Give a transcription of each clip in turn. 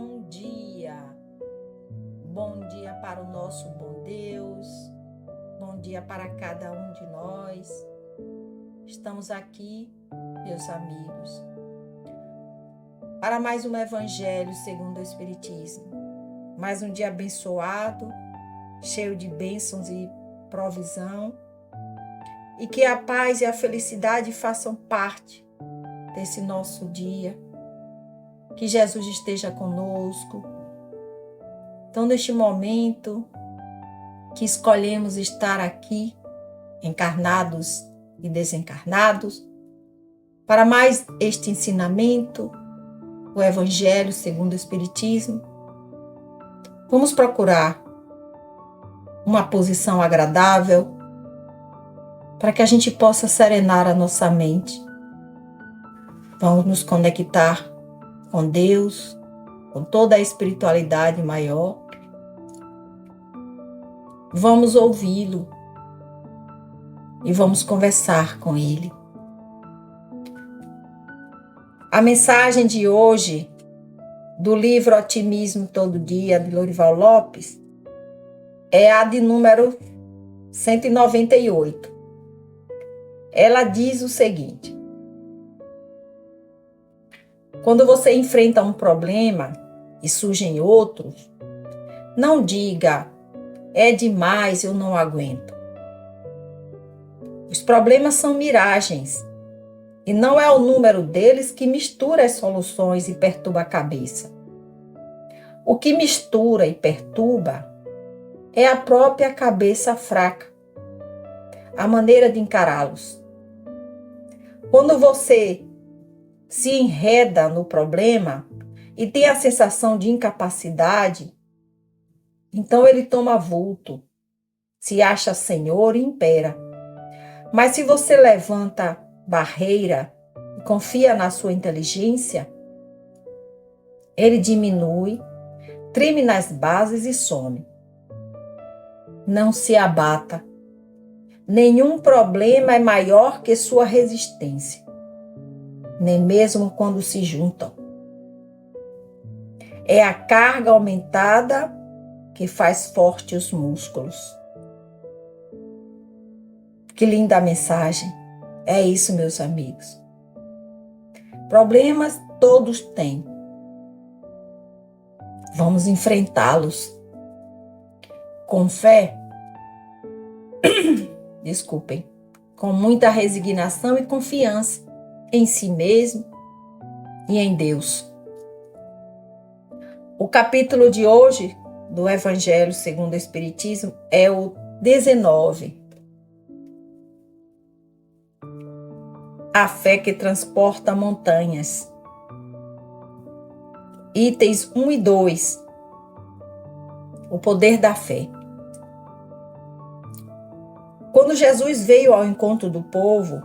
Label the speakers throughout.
Speaker 1: Bom dia. Bom dia para o nosso bom Deus. Bom dia para cada um de nós. Estamos aqui, meus amigos, para mais um Evangelho segundo o Espiritismo. Mais um dia abençoado, cheio de bênçãos e provisão. E que a paz e a felicidade façam parte desse nosso dia. Que Jesus esteja conosco. Então, neste momento que escolhemos estar aqui, encarnados e desencarnados, para mais este ensinamento, o Evangelho segundo o Espiritismo, vamos procurar uma posição agradável para que a gente possa serenar a nossa mente. Vamos nos conectar com Deus, com toda a espiritualidade maior. Vamos ouvi-lo e vamos conversar com ele. A mensagem de hoje, do livro Otimismo Todo Dia, de Lorival Lopes, é a de número 198. Ela diz o seguinte: quando você enfrenta um problema e surgem outros, não diga, é demais, eu não aguento. Os problemas são miragens, e não é o número deles que mistura as soluções e perturba a cabeça. O que mistura e perturba é a própria cabeça fraca, a maneira de encará-los. Quando você se enreda no problema e tem a sensação de incapacidade, então ele toma vulto, se acha senhor e impera. Mas se você levanta barreira e confia na sua inteligência, ele diminui, treme nas bases e some. Não se abata. Nenhum problema é maior que sua resistência, nem mesmo quando se juntam. É a carga aumentada que faz forte os músculos. Que linda mensagem. É isso, meus amigos. Problemas todos têm. Vamos enfrentá-los com fé. Desculpem. Com muita resignação e confiança em si mesmo e em Deus. O capítulo de hoje do Evangelho segundo o Espiritismo é o 19. A fé que transporta montanhas. Itens 1 e 2. O poder da fé. Quando Jesus veio ao encontro do povo,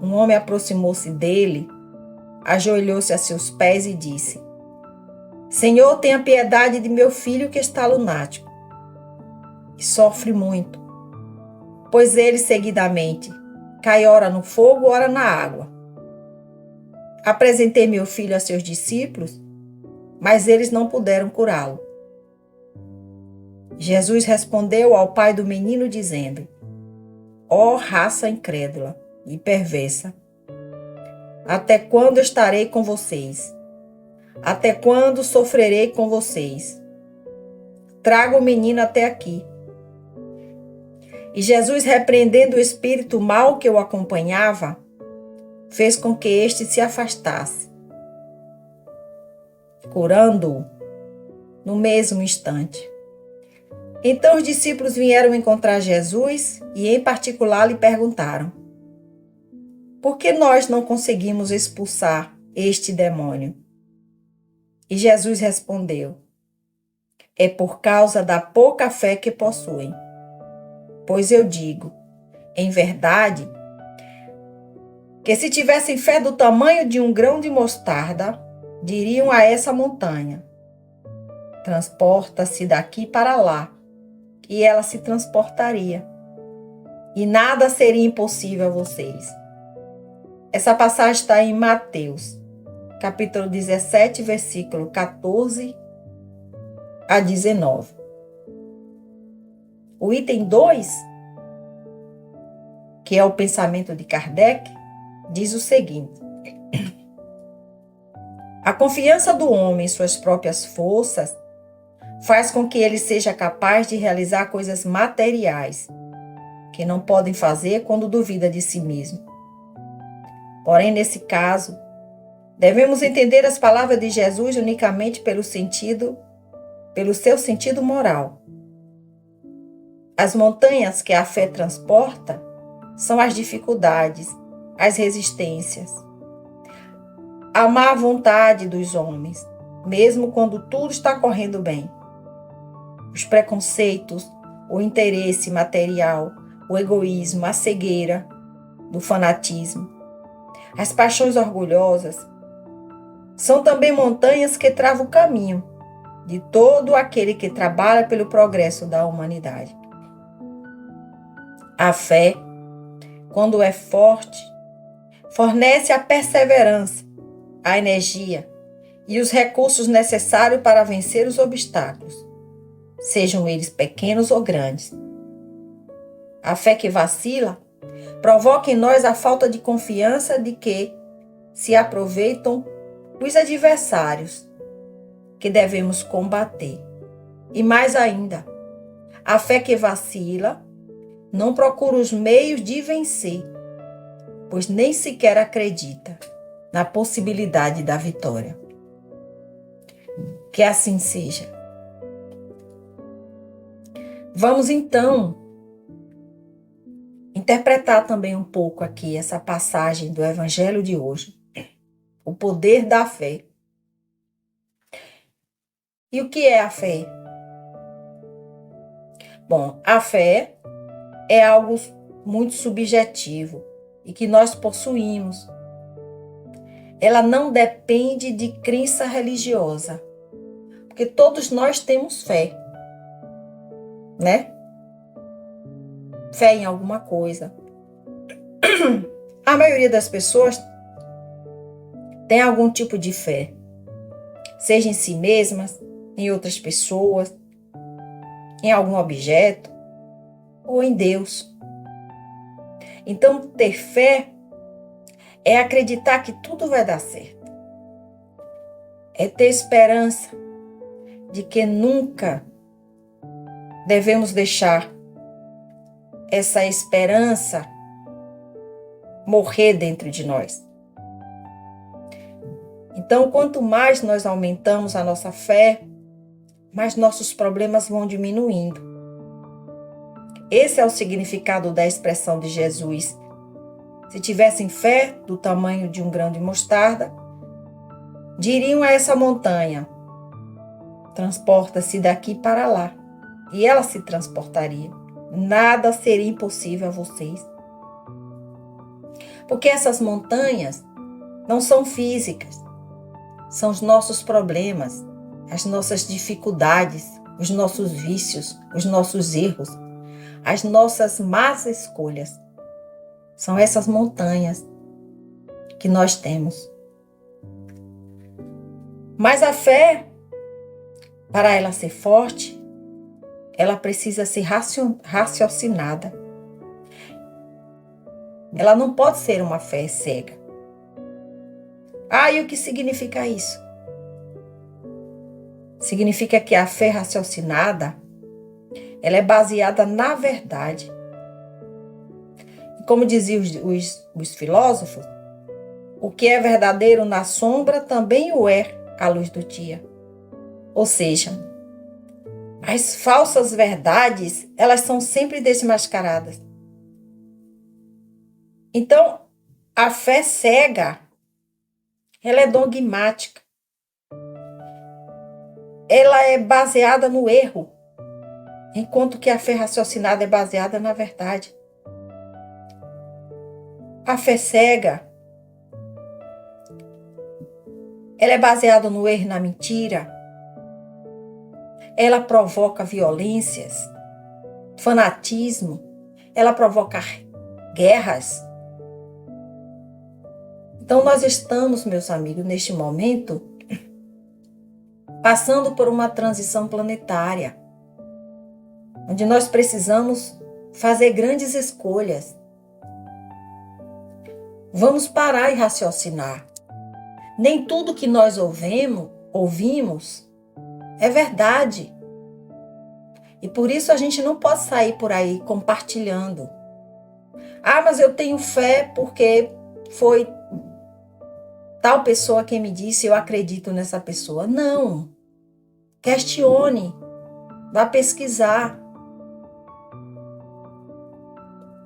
Speaker 1: um homem aproximou-se dele, ajoelhou-se a seus pés e disse: Senhor, tenha piedade de meu filho que está lunático e sofre muito, pois ele seguidamente cai ora no fogo, ora na água. Apresentei meu filho a seus discípulos, mas eles não puderam curá-lo. Jesus respondeu ao pai do menino dizendo: Ó raça incrédula e perversa, até quando estarei com vocês? Até quando sofrerei com vocês? Traga o menino até aqui. E Jesus, repreendendo o espírito mau que o acompanhava, fez com que este se afastasse, curando-o no mesmo instante. Então os discípulos vieram encontrar Jesus e, em particular, lhe perguntaram: Por que nós não conseguimos expulsar este demônio? E Jesus respondeu: É por causa da pouca fé que possuem. Pois eu digo, em verdade, que se tivessem fé do tamanho de um grão de mostarda, diriam a essa montanha: transporta-se daqui para lá, e ela se transportaria. E nada seria impossível a vocês. Essa passagem está em Mateus, capítulo 17, versículo 14 a 19. O item 2, que é o pensamento de Kardec, diz o seguinte: a confiança do homem em suas próprias forças faz com que ele seja capaz de realizar coisas materiais que não podem fazer quando duvida de si mesmo. Porém, nesse caso, devemos entender as palavras de Jesus unicamente pelo seu sentido moral. As montanhas que a fé transporta são as dificuldades, as resistências, a má vontade dos homens, mesmo quando tudo está correndo bem. Os preconceitos, o interesse material, o egoísmo, a cegueira do fanatismo, as paixões orgulhosas, são também montanhas que travam o caminho de todo aquele que trabalha pelo progresso da humanidade. A fé, quando é forte, fornece a perseverança, a energia e os recursos necessários para vencer os obstáculos, sejam eles pequenos ou grandes. A fé que vacila provoca em nós a falta de confiança de que se aproveitam os adversários que devemos combater. E mais ainda, a fé que vacila não procura os meios de vencer, pois nem sequer acredita na possibilidade da vitória. Que assim seja. Vamos então interpretar também um pouco aqui essa passagem do Evangelho de hoje. O poder da fé. E o que é a fé? Bom, a fé é algo muito subjetivo e que nós possuímos. Ela não depende de crença religiosa, porque todos nós temos fé, né? Fé em alguma coisa. A maioria das pessoas tem algum tipo de fé, seja em si mesmas, em outras pessoas, em algum objeto ou em Deus. Então, ter fé é acreditar que tudo vai dar certo. É ter esperança de que nunca devemos deixar essa esperança morrer dentro de nós. Então, quanto mais nós aumentamos a nossa fé, mais nossos problemas vão diminuindo. Esse é o significado da expressão de Jesus. Se tivessem fé do tamanho de um grão de mostarda, diriam a essa montanha: transporta-se daqui para lá. E ela se transportaria. Nada seria impossível a vocês. Porque essas montanhas não são físicas. São os nossos problemas, as nossas dificuldades, os nossos vícios, os nossos erros, as nossas más escolhas. São essas montanhas que nós temos. Mas a fé, para ela ser forte, ela precisa ser raciocinada. Ela não pode ser uma fé cega. E o que significa isso? Significa que a fé raciocinada, ela é baseada na verdade. E como diziam os filósofos, o que é verdadeiro na sombra também o é à luz do dia. Ou seja, as falsas verdades, elas são sempre desmascaradas. Então, a fé cega, ela é dogmática. Ela é baseada no erro, enquanto que a fé raciocinada é baseada na verdade. A fé cega, ela é baseada no erro e na mentira. Ela provoca violências, fanatismo, ela provoca guerras. Então, nós estamos, meus amigos, neste momento, passando por uma transição planetária, onde nós precisamos fazer grandes escolhas. Vamos parar e raciocinar. Nem tudo que nós ouvimos é verdade. E por isso a gente não pode sair por aí compartilhando. Ah, mas eu tenho fé porque foi tal pessoa quem me disse, eu acredito nessa pessoa. Não. Questione. Vá pesquisar.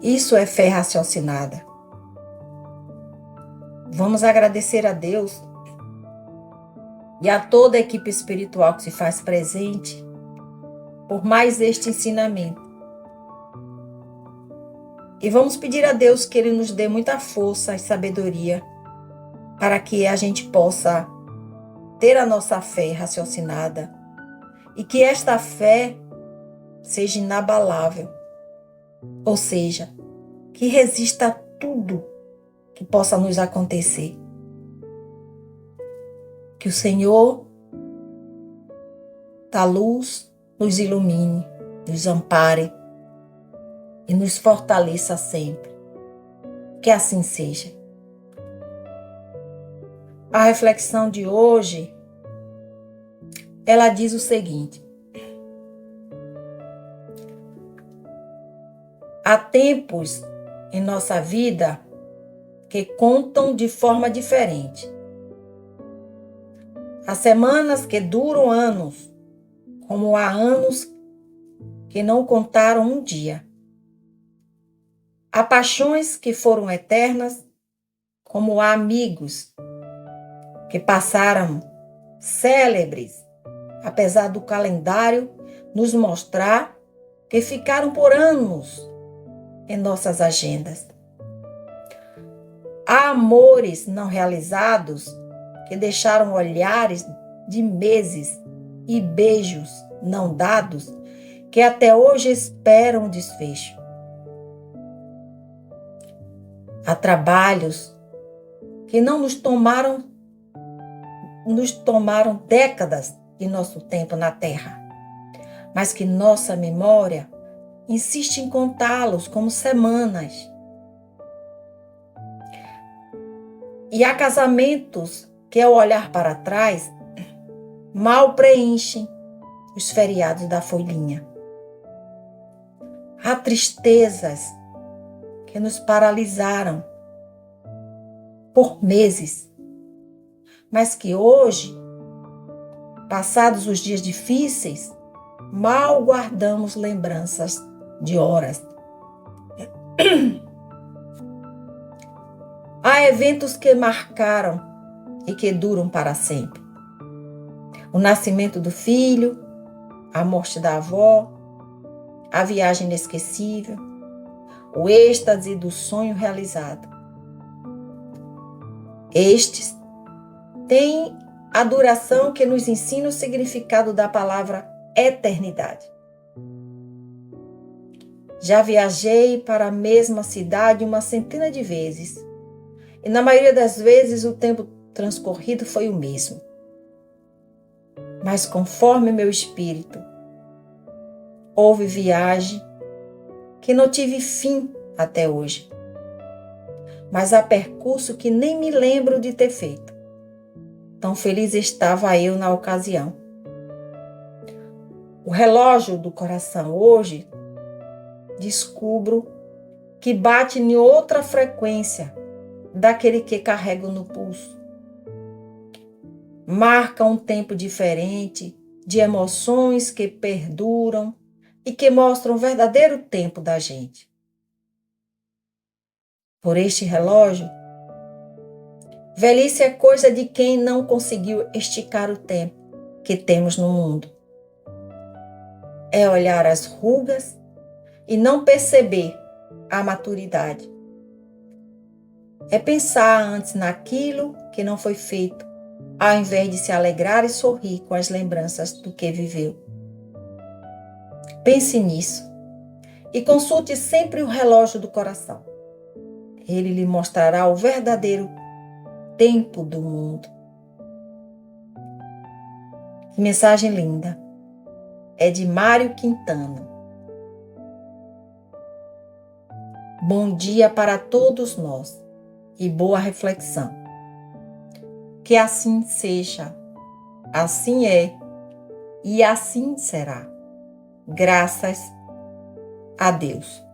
Speaker 1: Isso é fé raciocinada. Vamos agradecer a Deus e a toda a equipe espiritual que se faz presente por mais este ensinamento. E vamos pedir a Deus que Ele nos dê muita força e sabedoria para que a gente possa ter a nossa fé raciocinada e que esta fé seja inabalável, ou seja, que resista a tudo que possa nos acontecer. Que o Senhor da luz nos ilumine, nos ampare e nos fortaleça sempre. Que assim seja. A reflexão de hoje, ela diz o seguinte: há tempos em nossa vida que contam de forma diferente. Há semanas que duram anos, como há anos que não contaram um dia. Há paixões que foram eternas, como há amigos que passaram célebres, apesar do calendário nos mostrar que ficaram por anos em nossas agendas. Há amores não realizados que deixaram olhares de meses e beijos não dados que até hoje esperam desfecho. Há trabalhos que não nos tomaram décadas de nosso tempo na Terra, mas que nossa memória insiste em contá-los como semanas. E há casamentos que, ao olhar para trás, mal preenchem os feriados da folhinha. Há tristezas que nos paralisaram por meses, mas que hoje, passados os dias difíceis, mal guardamos lembranças de horas. Há eventos que marcaram e que duram para sempre. O nascimento do filho, a morte da avó, a viagem inesquecível, o êxtase do sonho realizado. Estes têm a duração que nos ensina o significado da palavra eternidade. Já viajei para a mesma cidade uma centena de vezes, e na maioria das vezes o tempo transcorrido foi o mesmo. Mas conforme meu espírito, houve viagem que não tive fim até hoje. Mas há percurso que nem me lembro de ter feito. Tão feliz estava eu na ocasião. O relógio do coração hoje, descubro que bate em outra frequência daquele que carrego no pulso. Marca um tempo diferente de emoções que perduram e que mostram o verdadeiro tempo da gente. Por este relógio, velhice é coisa de quem não conseguiu esticar o tempo que temos no mundo. É olhar as rugas e não perceber a maturidade. É pensar antes naquilo que não foi feito, ao invés de se alegrar e sorrir com as lembranças do que viveu. Pense nisso e consulte sempre o relógio do coração. Ele lhe mostrará o verdadeiro tempo do mundo. Que mensagem linda! É de Mário Quintana. Bom dia para todos nós e boa reflexão. Que assim seja, assim é e assim será. Graças a Deus.